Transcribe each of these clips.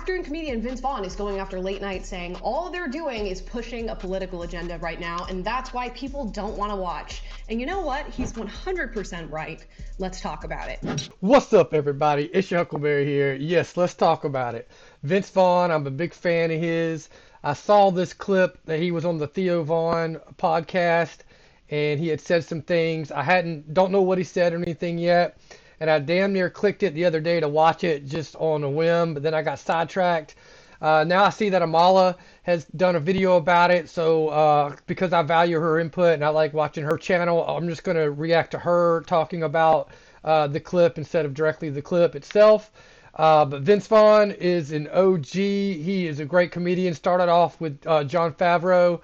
Actor and comedian Vince Vaughn is going after late night, saying all they're doing is pushing a political agenda right now, and that's why people don't want to watch. And you know what? He's 100% right. Let's talk about it. What's up, everybody? It's your Huckleberry here. Yes, let's talk about it. Vince Vaughn, I'm a big fan of his. I saw this clip that he was on the Theo Vaughn podcast, and he had said some things. Don't know what he said or anything yet, and I damn near clicked it the other day to watch it just on a whim, but then I got sidetracked. Now I see that Amala has done a video about it, so because I value her input and I like watching her channel, I'm just going to react to her talking about the clip instead of directly the clip itself. But Vince Vaughn is an OG. He is a great comedian. Started off with Jon Favreau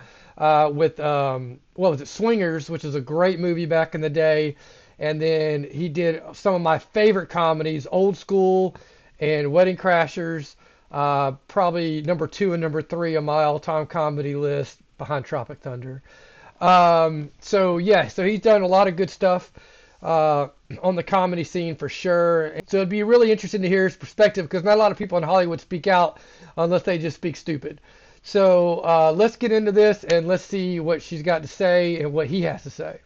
with, what was it, Swingers, which is a great movie back in the day. And then he did some of my favorite comedies, Old School and Wedding Crashers. Probably number 2 and number 3 on my all-time comedy list behind Tropic Thunder. So he's done a lot of good stuff on the comedy scene for sure. So it'd be really interesting to hear his perspective because not a lot of people in Hollywood speak out unless they just speak stupid. So let's get into this and let's see what she's got to say and what he has to say.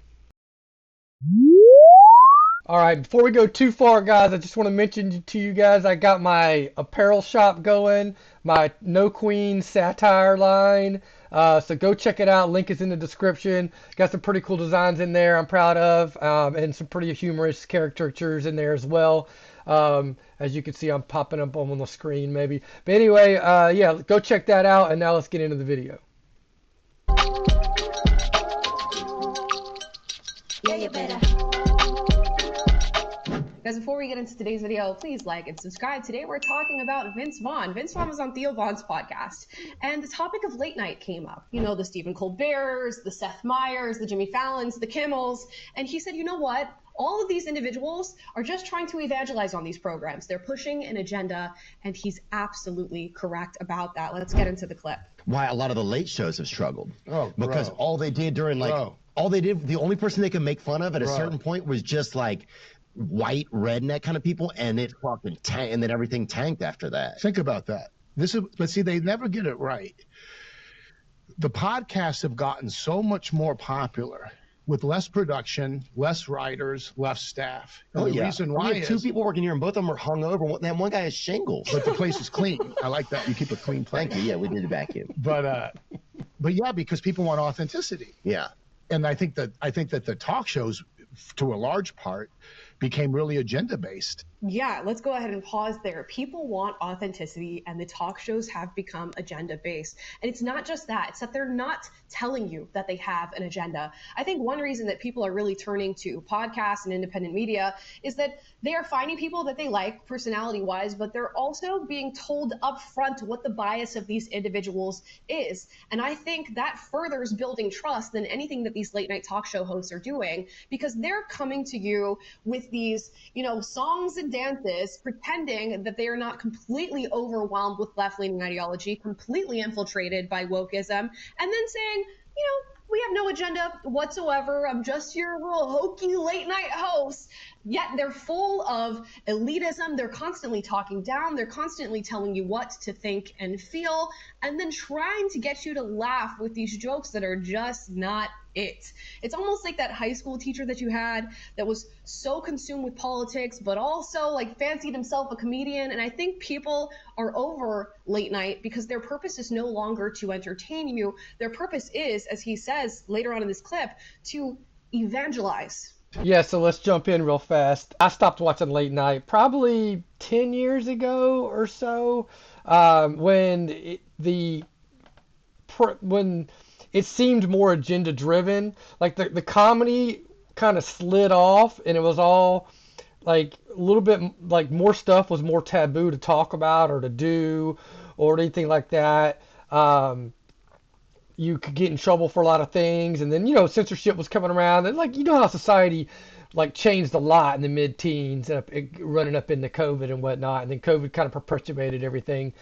All right, before we go too far, guys, I just want to mention to you guys I got my apparel shop going, my No Queen satire line. So go check it out. Link is in the description. Got some pretty cool designs in there I'm proud of, and some pretty humorous caricatures in there as well. As you can see, I'm popping up on the screen maybe. But anyway, go check that out, and now let's get into the video. Yeah, you better. Guys, before we get into today's video, please like and subscribe. Today we're talking about Vince Vaughn. Vince Vaughn was on Theo Vaughn's podcast, and the topic of late night came up. You know, the Stephen Colberts, the Seth Meyers, the Jimmy Fallons, the Kimmels, and he said, you know what? All of these individuals are just trying to evangelize on these programs. They're pushing an agenda, and he's absolutely correct about that. Let's get into the clip. Why a lot of the late shows have struggled. Because bro. all they did during the only person they could make fun of at a certain point was just like white redneck kind of people, and it fucking tanked, and then everything tanked after that. Think about that. But see, they never get it right. The podcasts have gotten so much more popular with less production, less writers, less staff. And the reason why we have two people working here, and both of them are hungover, and one guy has shingles. But the place is clean. I like that. You keep a clean place. Thank you. Yeah, we did a vacuum. But yeah, because people want authenticity. Yeah. And I think that the talk shows, to a large part, became really agenda-based. Yeah, let's go ahead and pause there. People want authenticity, and the talk shows have become agenda-based. And it's not just that, it's that they're not telling you that they have an agenda. I think one reason that people are really turning to podcasts and independent media is that they are finding people that they like personality-wise, but they're also being told up front what the bias of these individuals is. And I think that furthers building trust than anything that these late-night talk show hosts are doing, because they're coming to you with these, songs and dances, pretending that they are not completely overwhelmed with left-leaning ideology, completely infiltrated by wokeism, and then saying, we have no agenda whatsoever. I'm just your little hokey late night host. Yet they're full of elitism. They're constantly talking down. They're constantly telling you what to think and feel, and then trying to get you to laugh with these jokes that are just not it. It's almost like that high school teacher that you had that was so consumed with politics, but also like fancied himself a comedian. And I think people are over late night because their purpose is no longer to entertain you. Their purpose is, as he says later on in this clip, to evangelize. Yeah, so let's jump in real fast. I stopped watching late night probably 10 years ago or so, when it seemed more agenda driven. Like the comedy kind of slid off, and it was all like a little bit like more stuff was more taboo to talk about or to do or anything like that. You could get in trouble for a lot of things, and then censorship was coming around, and how society changed a lot in the mid-teens, running up into COVID and whatnot, and then COVID kind of perpetuated everything.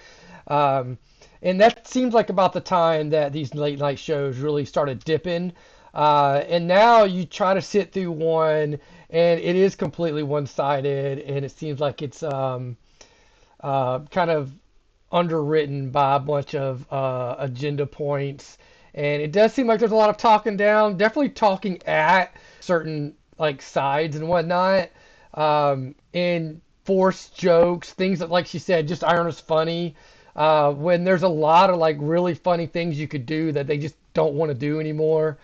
And that seems like about the time that these late night shows really started dipping. And now you try to sit through one, and it is completely one-sided, and it seems like it's kind of underwritten by a bunch of agenda points. And it does seem like there's a lot of talking down, definitely talking at certain like sides and whatnot, and forced jokes, things that, like she said, just aren't as funny. When there's a lot of like really funny things you could do that they just don't want to do anymore.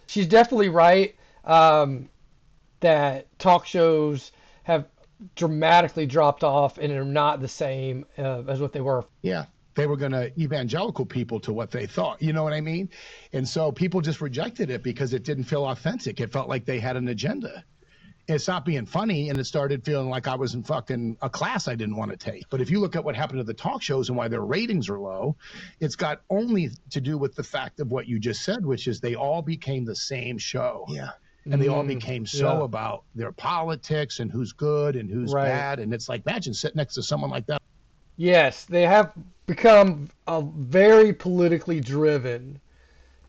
She's definitely right, that talk shows have dramatically dropped off and are not the same as what they were. Yeah. They were going to evangelical people to what they thought. You know what I mean? And so people just rejected it because it didn't feel authentic. It felt like they had an agenda. It stopped being funny, and it started feeling like I was in fucking a class I didn't want to take. But if you look at what happened to the talk shows and why their ratings are low, it's got only to do with the fact of what you just said, which is they all became the same show. Yeah. And they all became so about their politics and who's good and who's bad. And it's like, imagine sitting next to someone like that. Yes, they have become very politically driven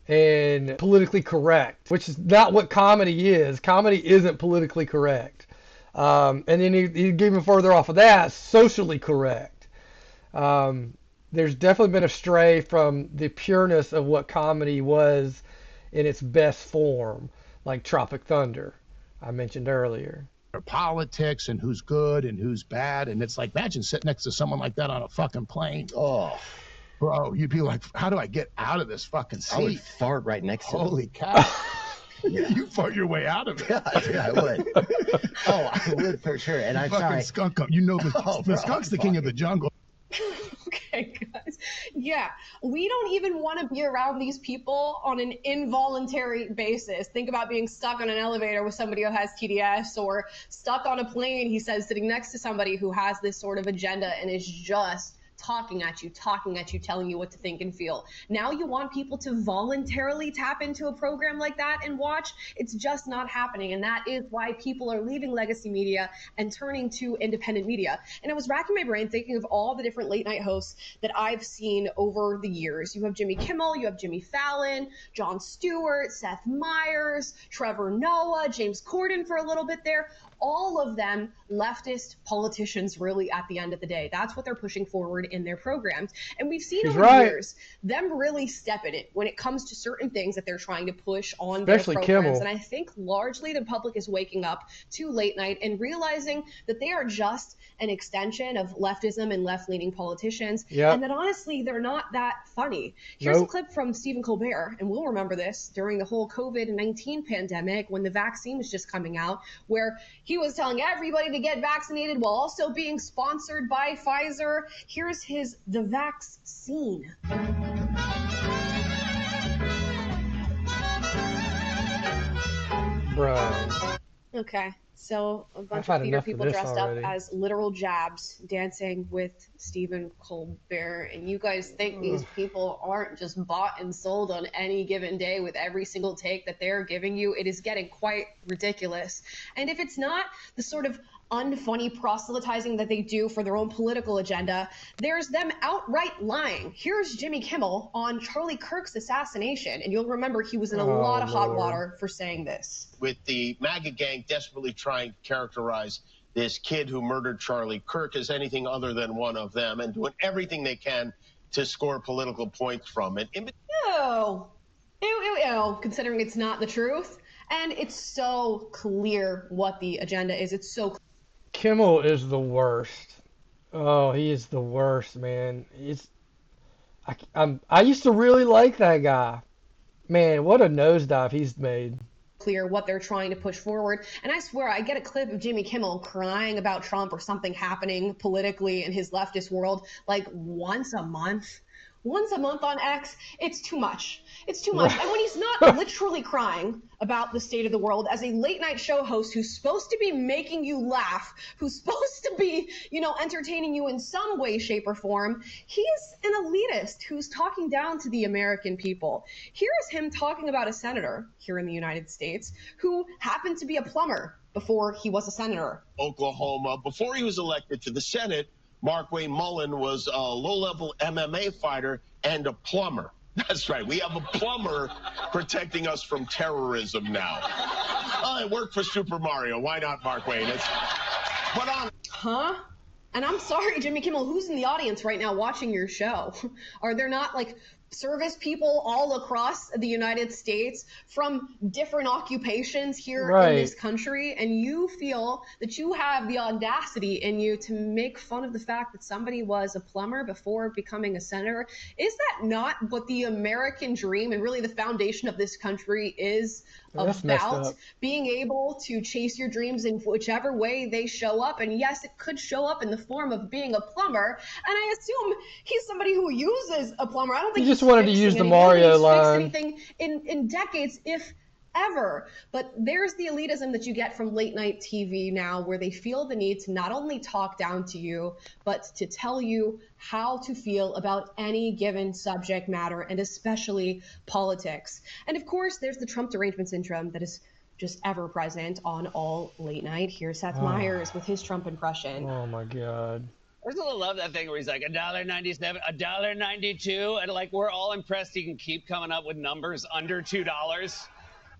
and politically correct, which is not what comedy is. Comedy isn't politically correct. And then you even further off of that, socially correct. There's definitely been a stray from the pureness of what comedy was in its best form, like Tropic Thunder, I mentioned earlier. Their politics and who's good and who's bad. And it's like, imagine sitting next to someone like that on a fucking plane. Oh. Bro, you'd be like, how do I get out of this fucking seat? I would fart right next to him. Holy cow. You fart your way out of it. Yeah, I would. Oh, I would for sure. And I'm fucking sorry. Skunk up. You know the skunk's the king of the jungle. Okay, guys. Yeah, we don't even want to be around these people on an involuntary basis. Think about being stuck on an elevator with somebody who has TDS, or stuck on a plane, he says, sitting next to somebody who has this sort of agenda and is just talking at you, telling you what to think and feel. Now you want people to voluntarily tap into a program like that and watch? It's just not happening. And that is why people are leaving legacy media and turning to independent media. And I was racking my brain thinking of all the different late night hosts that I've seen over the years. You have Jimmy Kimmel, you have Jimmy Fallon, Jon Stewart, Seth Meyers, Trevor Noah, James Corden for a little bit there. All of them leftist politicians, really, at the end of the day. That's what they're pushing forward in their programs. And we've seen over the years them really step in it when it comes to certain things that they're trying to push on especially their programs. Kimmel. And I think largely the public is waking up to late night and realizing that they are just an extension of leftism and left-leaning politicians. And that honestly, they're not that funny. Here's a clip from Stephen Colbert, and we'll remember this during the whole COVID-19 pandemic when the vaccine was just coming out, where he was telling everybody to get vaccinated while also being sponsored by Pfizer. Here's his The Vaccine. Bro. Okay, so a bunch of theater people dressed up as literal jabs dancing with Stephen Colbert, and you guys think these people aren't just bought and sold on any given day with every single take that they're giving you? It is getting quite ridiculous. And if it's not the sort of unfunny proselytizing that they do for their own political agenda, there's them outright lying. Here's Jimmy Kimmel on Charlie Kirk's assassination, and you'll remember he was in a lot of hot water for saying this. With the MAGA gang desperately trying to characterize this kid who murdered Charlie Kirk as anything other than one of them, and doing everything they can to score political points from it. Considering it's not the truth. And it's so clear what the agenda is. It's so clear. Kimmel is the worst. Oh, he is the worst, man. I used to really like that guy. Man, what a nosedive he's made. Clear what they're trying to push forward. And I swear, I get a clip of Jimmy Kimmel crying about Trump or something happening politically in his leftist world like once a month on X. It's too much. It's too much. And when he's not literally crying about the state of the world as a late night show host who's supposed to be making you laugh, who's supposed to be, entertaining you in some way, shape, or form, he's an elitist who's talking down to the American people. Here's him talking about a senator here in the United States who happened to be a plumber before he was a senator. Oklahoma, before he was elected to the Senate, Mark Wayne Mullen was a low-level MMA fighter and a plumber. That's right. We have a plumber protecting us from terrorism now. It worked for Super Mario. Why not, Mark Wayne? Huh? And I'm sorry, Jimmy Kimmel, who's in the audience right now watching your show? Are there not like service people all across the United States from different occupations here in this country, and you feel that you have the audacity in you to make fun of the fact that somebody was a plumber before becoming a senator? Is that not what the American dream and really the foundation of this country is about? Being able to chase your dreams in whichever way they show up. And yes, it could show up in the form of being a plumber, and I assume he's somebody who uses a plumber. I don't think he just wanted to use the Mario line. Anything in decades, if ever. But there's the elitism that you get from late night TV now, where they feel the need to not only talk down to you, but to tell you how to feel about any given subject matter, and especially politics. And of course, there's the Trump derangement syndrome that is just ever present on all late night. Here's Seth Meyers with his Trump impression. Oh my God. I still love that thing where he's like $1.97, $1.92, and like we're all impressed he can keep coming up with numbers under $2.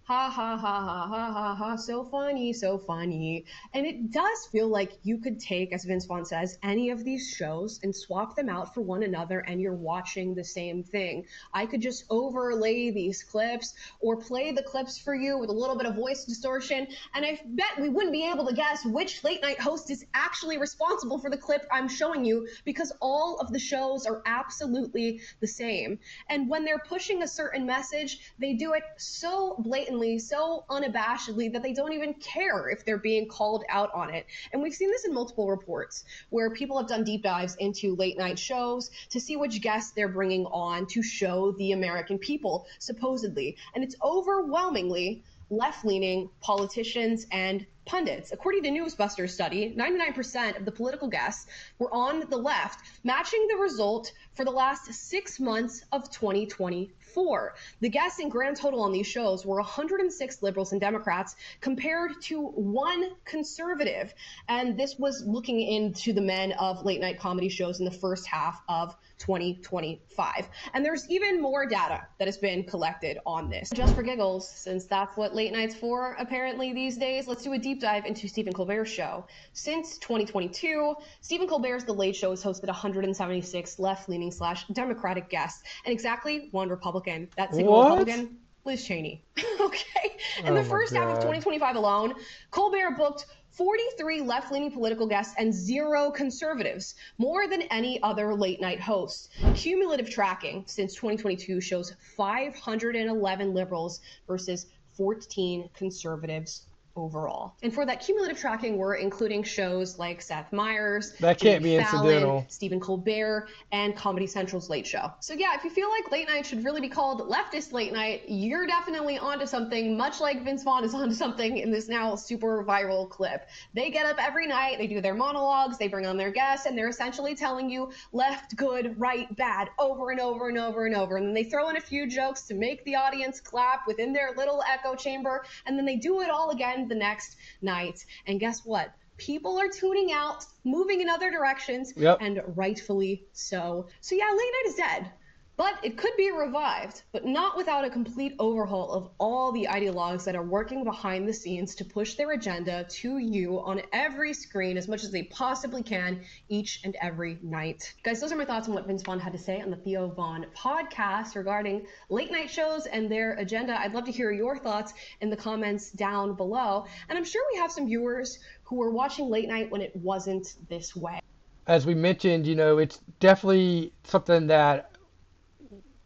Ha ha ha ha ha ha ha, so funny, so funny. And it does feel like you could take, as Vince Vaughn says, any of these shows and swap them out for one another, and you're watching the same thing. I could just overlay these clips or play the clips for you with a little bit of voice distortion, and I bet we wouldn't be able to guess which late night host is actually responsible for the clip I'm showing you, because all of the shows are absolutely the same. And when they're pushing a certain message, they do it so blatantly, so unabashedly, that they don't even care if they're being called out on it. And we've seen this in multiple reports where people have done deep dives into late night shows to see which guests they're bringing on to show the American people, supposedly. And it's overwhelmingly left-leaning politicians and pundits. According to Newsbusters study, 99% of the political guests were on the left, matching the result for the last 6 months of 2024. The guests in grand total on these shows were 106 liberals and Democrats compared to 1 conservative. And this was looking into the men of late night comedy shows in the first half of 2025. And there's even more data that has been collected on this. Just for giggles, since that's what late night's for apparently these days, let's do a deep dive into Stephen Colbert's show. Since 2022, Stephen Colbert's The Late Show has hosted 176 left-leaning / Democratic guests, and exactly 1 Republican. That single Republican, Liz Cheney. Okay. In the first half of 2025 alone, Colbert booked 43 left-leaning political guests and 0 conservatives, more than any other late-night host. Cumulative tracking since 2022 shows 511 liberals versus 14 conservatives overall. And for that cumulative tracking, we're including shows like Seth Meyers, that can't be Fallon, incidental, Stephen Colbert, and Comedy Central's Late Show. So yeah, if you feel like late night should really be called leftist late night, you're definitely onto something, much like Vince Vaughn is onto something in this now super viral clip. They get up every night, they do their monologues, they bring on their guests, and they're essentially telling you left good, right bad, over and over and over and over. And then they throw in a few jokes to make the audience clap within their little echo chamber, and then they do it all again the next night. And guess what? People are tuning out, moving in other directions, and rightfully so. So yeah, late night is dead. But it could be revived, but not without a complete overhaul of all the ideologues that are working behind the scenes to push their agenda to you on every screen as much as they possibly can each and every night. Guys, those are my thoughts on what Vince Vaughn had to say on the Theo Vaughn podcast regarding late night shows and their agenda. I'd love to hear your thoughts in the comments down below. And I'm sure we have some viewers who were watching late night when it wasn't this way. As we mentioned, it's definitely something that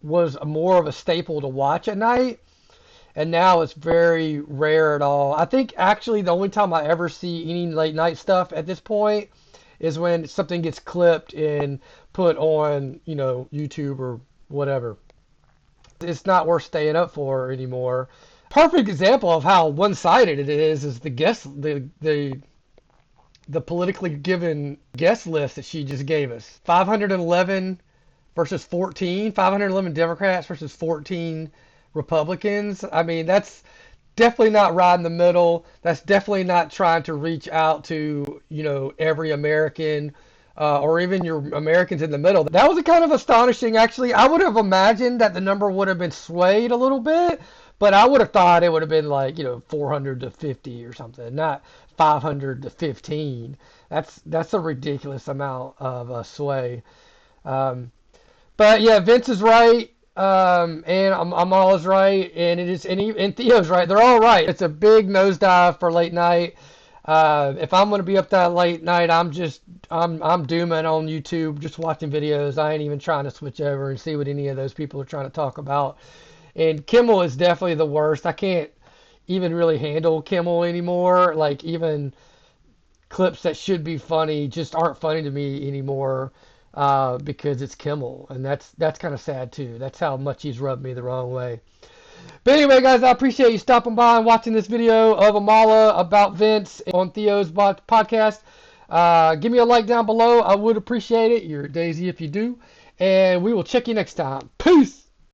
was more of a staple to watch at night, and now it's very rare at all. I think actually the only time I ever see any late night stuff at this point is when something gets clipped and put on, YouTube or whatever. It's not worth staying up for anymore. Perfect example of how one-sided it is the guest, the politically given guest list that she just gave us. 511 versus 14, 511 Democrats versus 14 Republicans. I mean, that's definitely not right in the middle. That's definitely not trying to reach out to, every American or even your Americans in the middle. That was kind of astonishing, actually. I would have imagined that the number would have been swayed a little bit, But I would have thought it would have been like, 400 to 50 or something, not 500 to 15. That's a ridiculous amount of sway. But yeah, Vince is right, and I'm always right, and and Theo's right. They're all right. It's a big nosedive for late night. If I'm gonna be up that late night, I'm dooming on YouTube, just watching videos. I ain't even trying to switch over and see what any of those people are trying to talk about. And Kimmel is definitely the worst. I can't even really handle Kimmel anymore. Like, even clips that should be funny just aren't funny to me anymore, because it's Kimmel, and that's kind of sad too. That's how much he's rubbed me the wrong way. But anyway, guys, I appreciate you stopping by and watching this video of Amala about Vince on Theo's podcast. Give me a like down below. I would appreciate it. You're Daisy if you do. And we will check you next time. Peace!